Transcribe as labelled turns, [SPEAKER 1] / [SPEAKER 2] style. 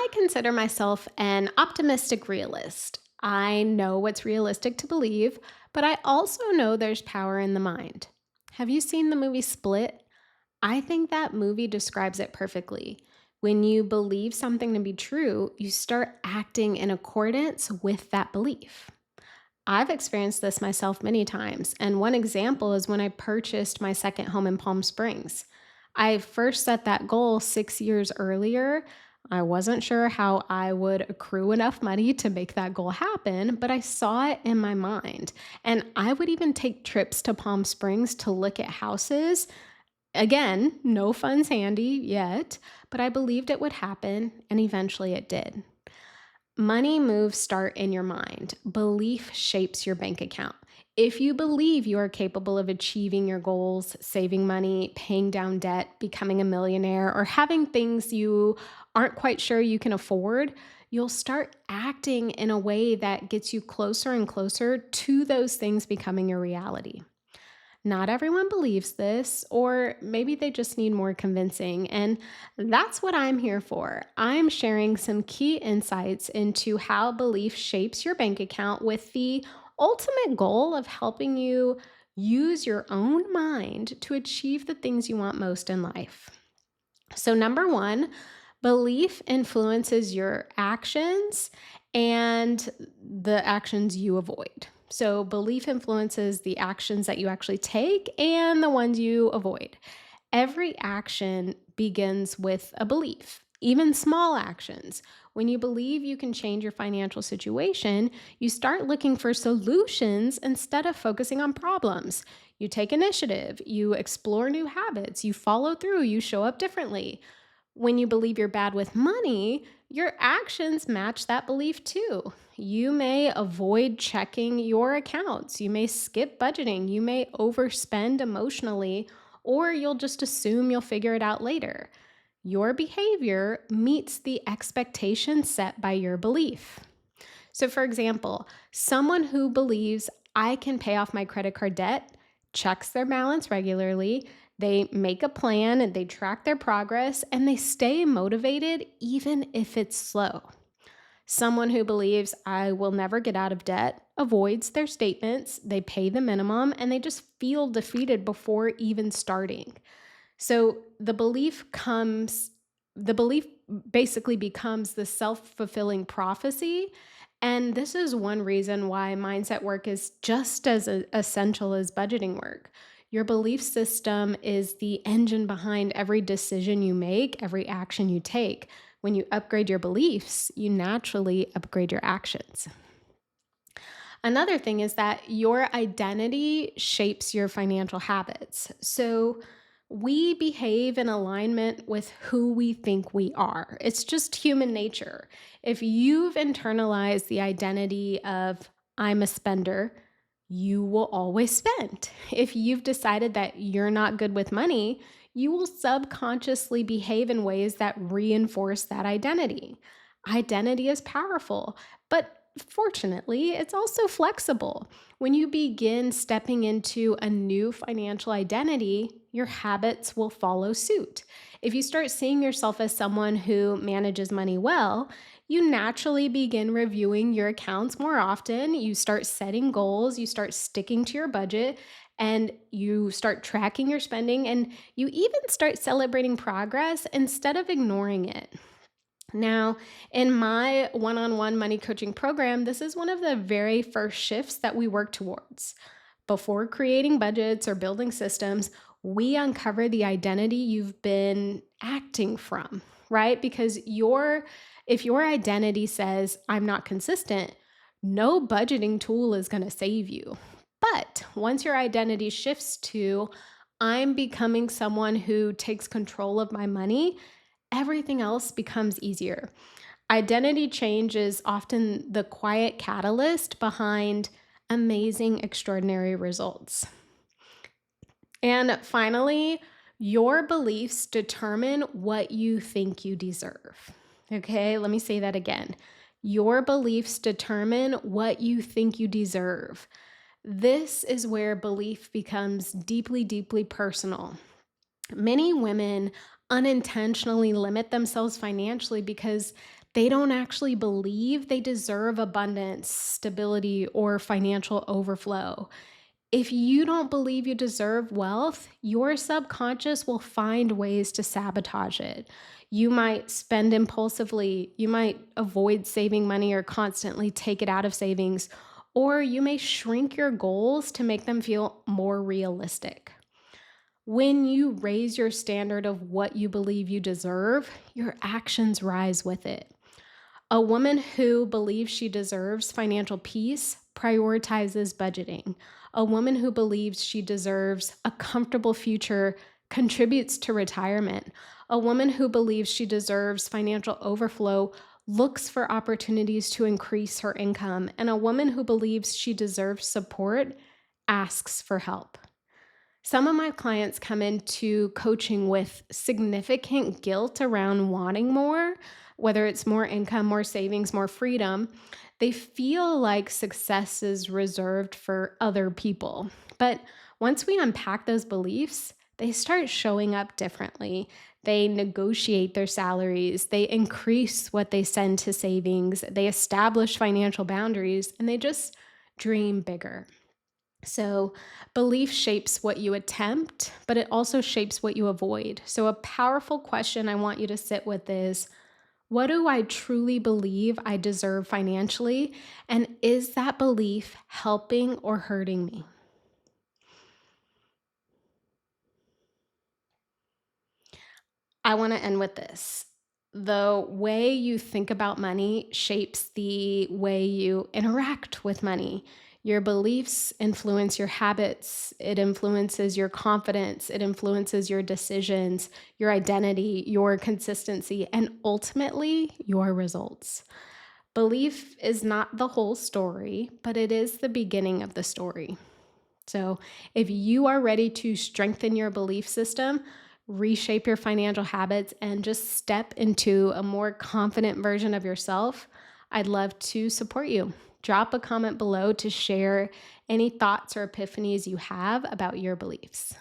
[SPEAKER 1] I consider myself an optimistic realist. I know what's realistic to believe, but I also know there's power in the mind. Have you seen the movie Split? I think that movie describes it perfectly. When you believe something to be true, you start acting in accordance with that belief. I've experienced this myself many times, and one example is when I purchased my second home in Palm Springs. I first set that goal 6 years earlier. I wasn't sure how I would accrue enough money to make that goal happen, but I saw it in my mind. And I would even take trips to Palm Springs to look at houses. Again, no funds handy yet, but I believed it would happen, and eventually it did. Money moves start in your mind. Belief shapes your bank account. If you believe you are capable of achieving your goals, saving money, paying down debt, becoming a millionaire, or having things you aren't quite sure you can afford, you'll start acting in a way that gets you closer and closer to those things becoming your reality. Not everyone believes this, or maybe they just need more convincing. And that's what I'm here for. I'm sharing some key insights into how belief shapes your bank account with the ultimate goal of helping you use your own mind to achieve the things you want most in life. So, number one, belief influences your actions and the actions you avoid. So, belief influences the actions that you actually take and the ones you avoid. Every action begins with a belief, even small actions. When you believe you can change your financial situation, you start looking for solutions instead of focusing on problems. You take initiative, you explore new habits, you follow through, you show up differently. When you believe you're bad with money, your actions match that belief too. You may avoid checking your accounts, you may skip budgeting, you may overspend emotionally, or you'll just assume you'll figure it out later. Your behavior meets the expectation set by your belief. So, for example, someone who believes I can pay off my credit card debt checks their balance regularly, they make a plan and they track their progress, and they stay motivated even if it's slow. Someone who believes I will never get out of debt avoids their statements, they pay the minimum, and they just feel defeated before even starting. So the belief basically becomes the self fulfilling prophecy. And this is one reason why mindset work is just as essential as budgeting work. Your belief system is the engine behind every decision you make, every action you take. When you upgrade your beliefs, you naturally upgrade your actions. Another thing is that your identity shapes your financial habits. So we behave in alignment with who we think we are. It's just human nature. If you've internalized the identity of I'm a spender, you will always spend. If you've decided that you're not good with money, you will subconsciously behave in ways that reinforce that identity. Identity is powerful, but fortunately, it's also flexible. When you begin stepping into a new financial identity, your habits will follow suit. If you start seeing yourself as someone who manages money well, you naturally begin reviewing your accounts more often. You start setting goals, you start sticking to your budget, and you start tracking your spending, and you even start celebrating progress instead of ignoring it. Now, in my one on one money coaching program, this is one of the very first shifts that we work towards. Before creating budgets or building systems, we uncover the identity you've been acting from, right? Because if your identity says, I'm not consistent, no budgeting tool is going to save you. But once your identity shifts to, I'm becoming someone who takes control of my money, everything else becomes easier. Identity change is often the quiet catalyst behind amazing, extraordinary results. And finally, your beliefs determine what you think you deserve. Okay, let me say that again. Your beliefs determine what you think you deserve. This is where belief becomes deeply, deeply personal. Many women unintentionally limit themselves financially because They don't actually believe they deserve abundance, stability, or financial overflow. If you don't believe you deserve wealth, your subconscious will find ways to sabotage it. You might spend impulsively, you might avoid saving money or constantly take it out of savings, or you may shrink your goals to make them feel more realistic. When you raise your standard of what you believe you deserve, your actions rise with it. A woman who believes she deserves financial peace prioritizes budgeting. A woman who believes she deserves a comfortable future contributes to retirement. A woman who believes she deserves financial overflow looks for opportunities to increase her income. And a woman who believes she deserves support asks for help. Some of my clients come into coaching with significant guilt around wanting more, whether it's more income, more savings, more freedom. They feel like success is reserved for other people. But once we unpack those beliefs, they start showing up differently. They negotiate their salaries, they increase what they send to savings, they establish financial boundaries, and they just dream bigger. So, belief shapes what you attempt, but it also shapes what you avoid. So, a powerful question I want you to sit with is, what do I truly believe I deserve financially? And is that belief helping or hurting me? I want to end with this. The way you think about money shapes the way you interact with money. Your beliefs influence your habits, it influences your confidence, it influences your decisions, your identity, your consistency, and ultimately your results. Belief is not the whole story, but it is the beginning of the story. So, if you are ready to strengthen your belief system, reshape your financial habits, and just step into a more confident version of yourself, I'd love to support you. Drop a comment below to share any thoughts or epiphanies you have about your beliefs.